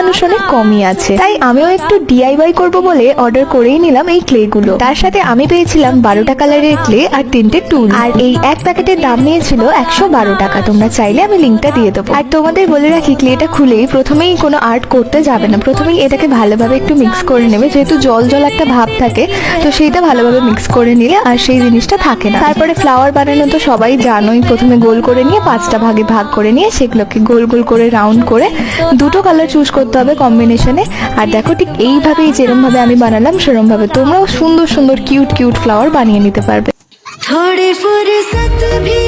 মানুষ অনেক কমই আছে। তাই আমিও একটু DIY করবো বলে অর্ডার করেই নিলাম এই ক্লে গুলো। তার সাথে আমি পেয়েছিলাম 12টা কালারের ক্লে আর 3টে টুল। আর এই এক প্যাকেটের দাম নিয়েছিল 112 টাকা। তোমরা চাইলে আমি লিঙ্কটা দিয়ে দেবো। আর তোমাদের বলে রাখি, ক্লেটা খুলেই প্রথমেই কোনো আর্ট করতে যাবে না, প্রথমেই এটাকে ভালোভাবে একটু মিক্স করে নেবে, যেহেতু জল জল একটা ভাব থাকে, তো সেইটা ভালোভাবে মিক্স করে নিলে আর সেই জিনিসটা থাকে না। তারপরে ফ্লাওয়ার বানানো তো সবাই জানোই, প্রথমে গোল করে নিয়ে 5টা ভাগে ভাগ করে নিয়ে সেগুলোকে গোল গোল করে রাউন্ড করে 2টো কালার চুজ করতে হবে কম্বিনেশনে। আর দেখো ঠিক এইভাবেই যেরকম ভাবে আমি বানালাম সেরকম ভাবে তোমরাও সুন্দর সুন্দর কিউট কিউট ফ্লাওয়ার বানিয়ে নিতে পারবে। थोड़ी फुर्सत भी